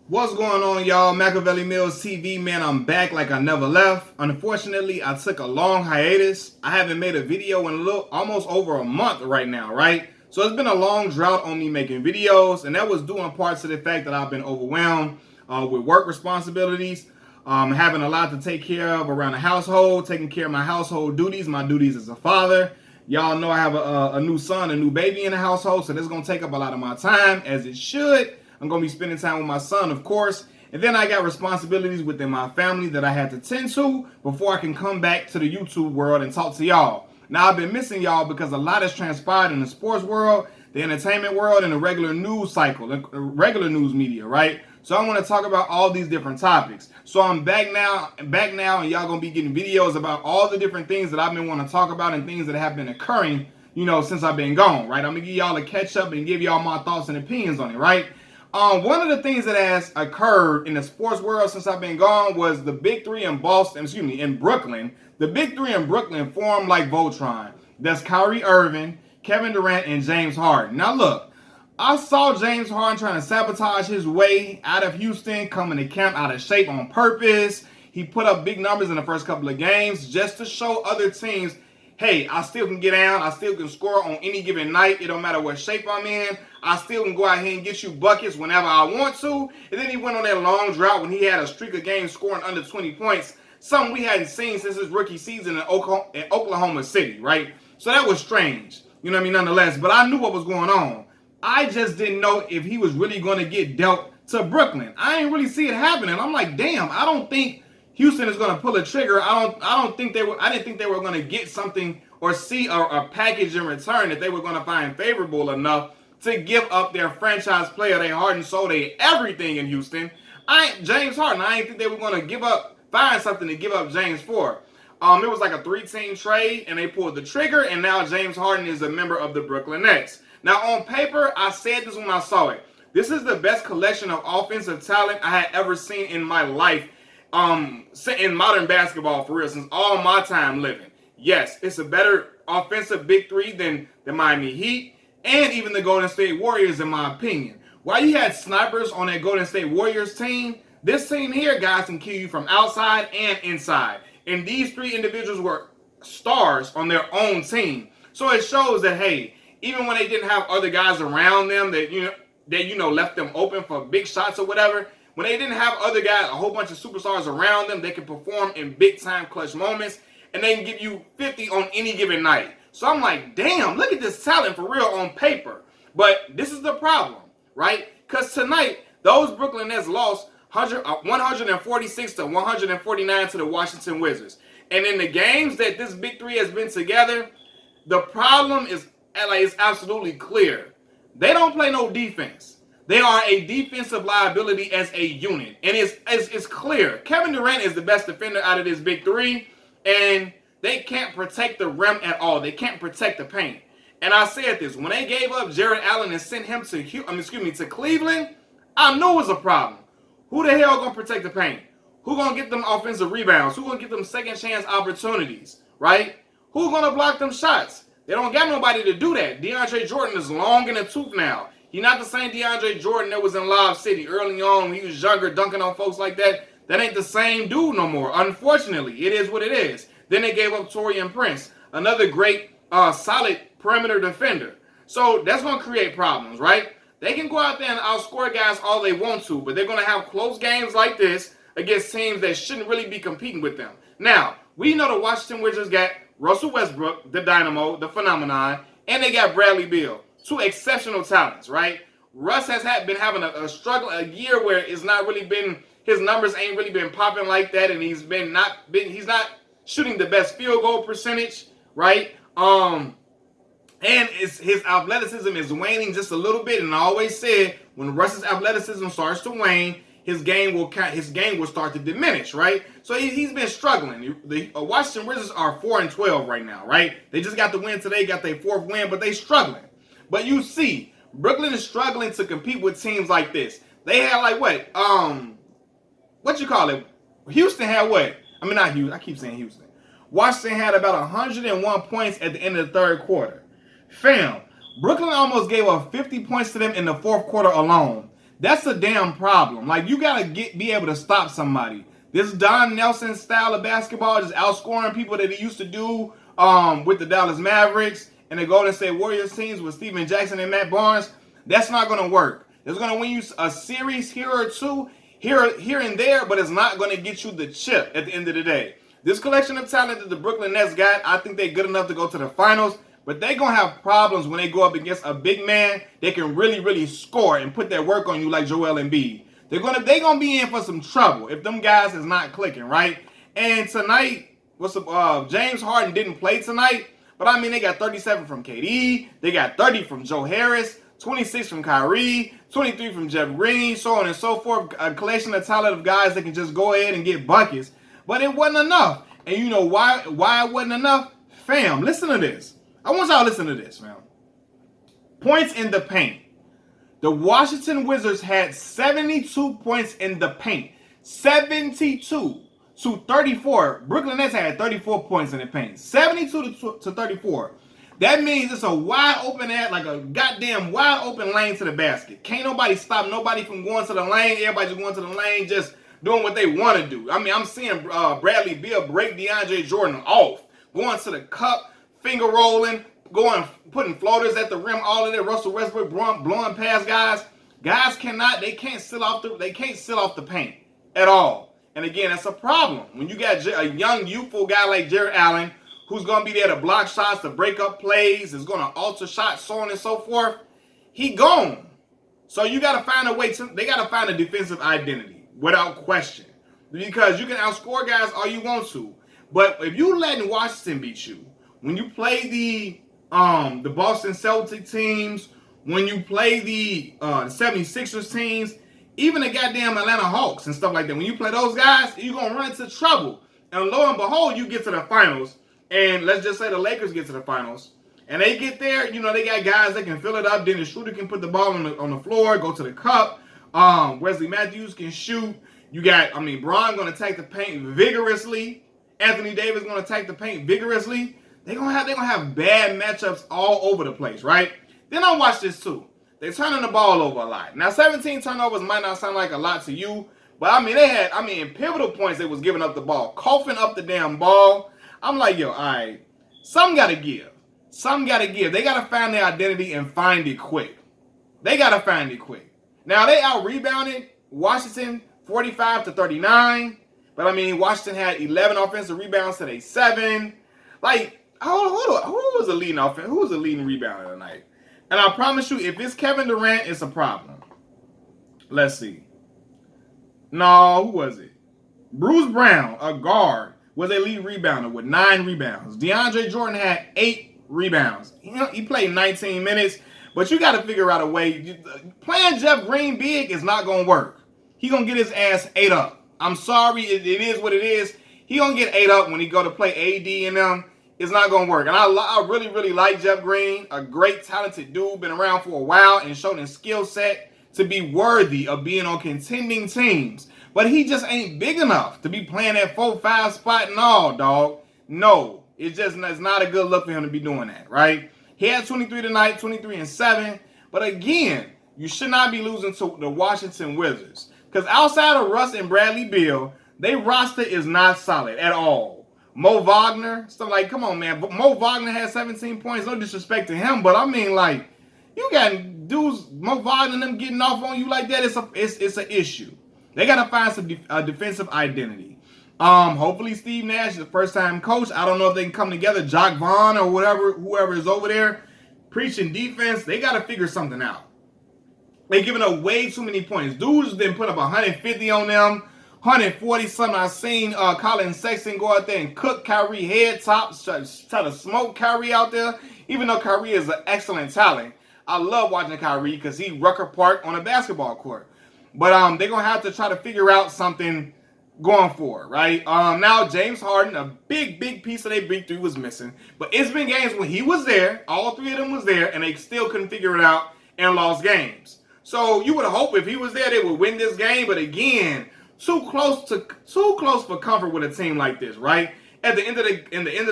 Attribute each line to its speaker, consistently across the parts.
Speaker 1: What's going on, y'all? Machiavelli Mills TV, man. I'm back like I never left. Unfortunately, I took a long hiatus. I haven't made a video in almost over a month right now, right? So it's been a long drought on me making videos, and that was due in part to the fact that I've been overwhelmed with work responsibilities, having a lot to take care of around the household, taking care of my household duties, my duties as a father. Y'all know I have a new son, a new baby in the household, so this is going to take up a lot of my time, as it should. I'm going to be spending time with my son, of course. And then I got responsibilities within my family that I had to tend to before I can come back to the YouTube world and talk to y'all. Now, I've been missing y'all because a lot has transpired in the sports world, the entertainment world, and the regular news cycle, the regular news media, right? So I want to talk about all these different topics. So I'm back now, and y'all going to be getting videos about all the different things that I've been wanting to talk about and things that have been occurring, since I've been gone, right? I'm going to give y'all a catch up and give y'all my thoughts and opinions on it, right? One of the things that has occurred in the sports world since I've been gone was the Big Three in in Brooklyn. The Big Three in Brooklyn formed like Voltron. That's Kyrie Irving, Kevin Durant, and James Harden. Now look, I saw James Harden trying to sabotage his way out of Houston, coming to camp out of shape on purpose. He put up big numbers in the first couple of games just to show other teams, hey, I still can get down. I still can score on any given night. It don't matter what shape I'm in. I still can go out here and get you buckets whenever I want to. And then he went on that long drought when he had a streak of games scoring under 20 points, something we hadn't seen since his rookie season in Oklahoma City, right? So that was strange, nonetheless. But I knew what was going on. I just didn't know if he was really going to get dealt to Brooklyn. I didn't really see it happening. I'm like, damn, I don't think Houston is going to pull a trigger. I didn't think they were going to get something or see a package in return that they were going to find favorable enough to give up their franchise player, their heart and soul, their everything in Houston. James Harden, I didn't think they were going to find something to give up James for. It was like a 3-team trade, and they pulled the trigger, and now James Harden is a member of the Brooklyn Nets. Now, on paper, I said this when I saw it. This is the best collection of offensive talent I had ever seen in my life, in modern basketball, for real, since all my time living. Yes, it's a better offensive Big Three than the Miami Heat and even the Golden State Warriors, in my opinion. While you had snipers on that Golden State Warriors team, this team here, guys, can kill you from outside and inside. And these three individuals were stars on their own team. So it shows that, hey, even when they didn't have other guys around them that left them open for big shots or whatever, when they didn't have other guys, a whole bunch of superstars around them, they can perform in big-time clutch moments, and they can give you 50 on any given night. So I'm like, damn, look at this talent for real on paper. But this is the problem, right? Because tonight, those Brooklyn Nets lost 146 to 149 to the Washington Wizards. And in the games that this Big Three has been together, the problem is absolutely clear. They don't play no defense. They are a defensive liability as a unit. And it's clear. Kevin Durant is the best defender out of this Big Three, and they can't protect the rim at all. They can't protect the paint. And I said this, when they gave up Jared Allen and sent him to Cleveland, I knew it was a problem. Who the hell gonna protect the paint? Who gonna get them offensive rebounds? Who gonna get them second chance opportunities, right? Who gonna block them shots? They don't got nobody to do that. DeAndre Jordan is long in the tooth now. He's not the same DeAndre Jordan that was in Lob City early on when he was younger, dunking on folks like that. That ain't the same dude no more. Unfortunately, it is what it is. Then they gave up Taurean Prince, another great, solid perimeter defender. So that's going to create problems, right? They can go out there and outscore guys all they want to, but they're going to have close games like this against teams that shouldn't really be competing with them. Now, we know the Washington Wizards got Russell Westbrook, the Dynamo, the Phenomenon, and they got Bradley Beal, two exceptional talents, right? Russ has been having a struggle, a year where it's not really been, his numbers ain't really been popping like that, and he's not shooting the best field goal percentage, right? And his athleticism is waning just a little bit. And I always said, when Russ's athleticism starts to wane, his game will start to diminish, right? So he's been struggling. The Washington Wizards are 4-12 right now, right? They just got the win today, got their fourth win, but they struggling. But you see, Brooklyn is struggling to compete with teams like this. They had like what? What you call it? Houston had what? I mean, not Houston. I keep saying Houston. Washington had about 101 points at the end of the third quarter. Fam, Brooklyn almost gave up 50 points to them in the fourth quarter alone. That's a damn problem. Like, you gotta be able to stop somebody. This Don Nelson style of basketball, just outscoring people that he used to do with the Dallas Mavericks and the Golden State Warriors teams with Steven Jackson and Matt Barnes, that's not gonna work. It's gonna win you a series here or two, here and there, but it's not gonna get you the chip at the end of the day. This collection of talent that the Brooklyn Nets got, I think they're good enough to go to the finals, but they're going to have problems when they go up against a big man that can really, really score and put that work on you like Joel Embiid. They're gonna be in for some trouble if them guys is not clicking, right? And tonight, James Harden didn't play tonight, but I mean, they got 37 from KD, they got 30 from Joe Harris, 26 from Kyrie, 23 from Jeff Green, so on and so forth. A collection of talent of guys that can just go ahead and get buckets. But it wasn't enough. And you know why it wasn't enough? Fam, listen to this. I want y'all to listen to this, fam. Points in the paint. The Washington Wizards had 72 points in the paint. 72 to 34. Brooklyn Nets had 34 points in the paint. 72 to 34. That means it's a wide open like a goddamn wide open lane to the basket. Can't nobody stop nobody from going to the lane. Everybody just going to the lane, just doing what they want to do. I mean, I'm seeing Bradley Beal break DeAndre Jordan off, going to the cup, finger rolling, putting floaters at the rim, all of that. Russell Westbrook blowing past guys. Guys can't seal off the paint at all. And again, that's a problem when you got a young, youthful guy like Jared Allen, who's going to be there to block shots, to break up plays, is going to alter shots, so on and so forth. He gone. So you got to find a way they got to find a defensive identity. Without question. Because you can outscore guys all you want to. But if you letting Washington beat you, when you play the Boston Celtics teams, when you play the 76ers teams, even the goddamn Atlanta Hawks and stuff like that, when you play those guys, you're going to run into trouble. And lo and behold, you get to the finals. And let's just say the Lakers get to the finals. And they get there, you know, they got guys that can fill it up. Dennis Schroeder can put the ball on the floor, go to the cup. Wesley Matthews can shoot. You got, Braun going to attack the paint vigorously. Anthony Davis going to attack the paint vigorously. They're gonna have bad matchups all over the place, right? Then I watch this too. They're turning the ball over a lot. Now, 17 turnovers might not sound like a lot to you, but they had, in pivotal points, they was giving up the ball, coughing up the damn ball. I'm like, yo, all right, something got to give. Something got to give. They got to find their identity and find it quick. Now, they out-rebounded Washington 45 to 39. But, Washington had 11 offensive rebounds to their 7. Like, who was the leading offense? Who was the leading rebounder tonight? And I promise you, if it's Kevin Durant, it's a problem. Let's see. No, who was it? Bruce Brown, a guard, was a lead rebounder with 9 rebounds. DeAndre Jordan had 8 rebounds. He played 19 minutes. But you got to figure out a way. Playing Jeff Green big is not going to work. He going to get his ass ate up. I'm sorry. It is what it is. He going to get ate up when he go to play AD and them. It's not going to work. And I really, really like Jeff Green. A great, talented dude. Been around for a while and shown his skill set to be worthy of being on contending teams. But he just ain't big enough to be playing that 4-5 spot and all, dog. No. It's not a good look for him to be doing that, right? He had 23 tonight, 23 and 7. But again, you should not be losing to the Washington Wizards. Because outside of Russ and Bradley Beal, their roster is not solid at all. Mo Wagner, stuff like, come on, man. Mo Wagner had 17 points. No disrespect to him, but you got dudes, Mo Wagner and them getting off on you like that. It's an issue. They got to find some defensive identity. Hopefully Steve Nash is a first-time coach. I don't know if they can come together. Jock Vaughn or whoever is over there preaching defense. They got to figure something out. They're giving up way too many points. Dudes didn't put up 150 on them, 140 something. I've seen Colin Sexton go out there and cook Kyrie head tops, try to smoke Kyrie out there. Even though Kyrie is an excellent talent, I love watching Kyrie because he Rucker Park on a basketball court. But they're gonna have to try to figure out something going forward, right? Now, James Harden, a big piece of their big three was missing. But it's been games when he was there, all 3 of them was there, and they still couldn't figure it out and lost games. So you would hope if he was there, they would win this game. But again, too close for comfort with a team like this, right? At the end of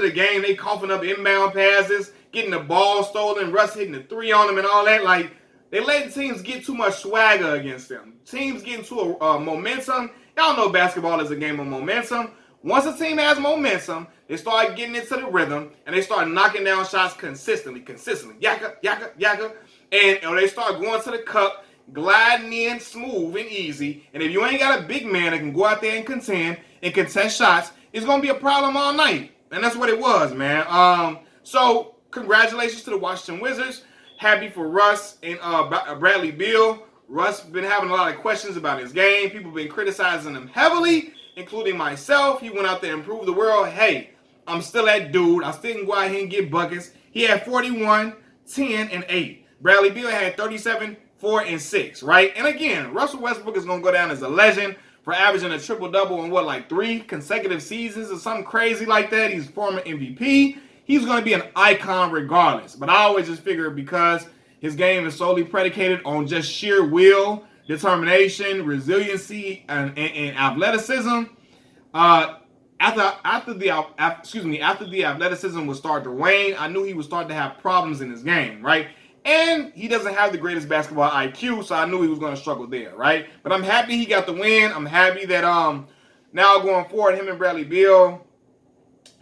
Speaker 1: the game, they coughing up inbound passes, getting the ball stolen, Russ hitting the 3 on them and all that. Like, They let teams get too much swagger against them. Teams get into a momentum. Y'all know basketball is a game of momentum. Once a team has momentum, they start getting into the rhythm and they start knocking down shots consistently. Yakka, yakka, yakka. And they start going to the cup, gliding in smooth and easy. And if you ain't got a big man that can go out there and contest shots, it's going to be a problem all night. And that's what it was, man. So congratulations to the Washington Wizards. Happy for Russ and Bradley Beal. Russ been having a lot of questions about his game. People been criticizing him heavily, including myself. He went out there and proved the world, hey, I'm still that dude. I still can go out here and get buckets. He had 41, 10, and 8. Bradley Beal had 37, 4, and 6, right? And again, Russell Westbrook is going to go down as a legend for averaging a triple-double in, like 3 consecutive seasons or something crazy like that. He's former MVP. He's going to be an icon regardless. But I always just figure because his game is solely predicated on just sheer will, determination, resiliency, and athleticism. After the athleticism would start to wane, I knew he would start to have problems in his game, right? And he doesn't have the greatest basketball IQ, so I knew he was going to struggle there, right? But I'm happy he got the win. I'm happy that now going forward, him and Bradley Beal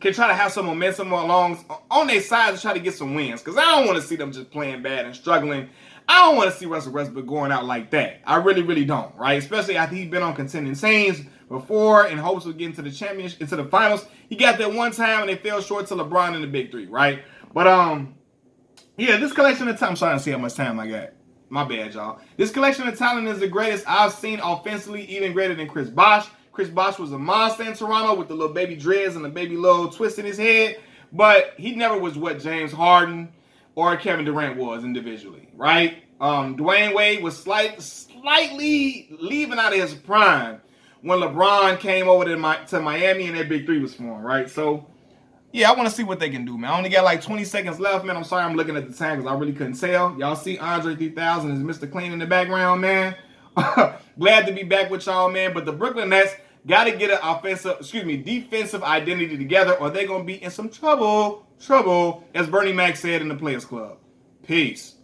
Speaker 1: can try to have some momentum on their side to try to get some wins. Because I don't want to see them just playing bad and struggling. I don't want to see Russell Westbrook going out like that. I really, really don't, right? Especially after he's been on contending teams before in hopes of getting to the championship, into the finals. He got there one time and they fell short to LeBron in the Big Three, right? But yeah, this collection of talent, I'm trying to see how much time I got. My bad, y'all. This collection of talent is the greatest I've seen offensively, even greater than Chris Bosh. Chris Bosh was a monster in Toronto with the little baby dreads and the baby little twist in his head, but he never was what James Harden or Kevin Durant was individually, right? Dwayne Wade was slightly leaving out of his prime when LeBron came over to Miami and that Big Three was formed, right? So, yeah, I want to see what they can do, man. I only got like 20 seconds left, man. I'm sorry I'm looking at the time because I really couldn't tell. Y'all see Andre 3000 is Mr. Clean in the background, man. Glad to be back with y'all, man. But the Brooklyn Nets got to get an defensive identity together or they're going to be in some trouble, as Bernie Mac said in the Players Club. Peace.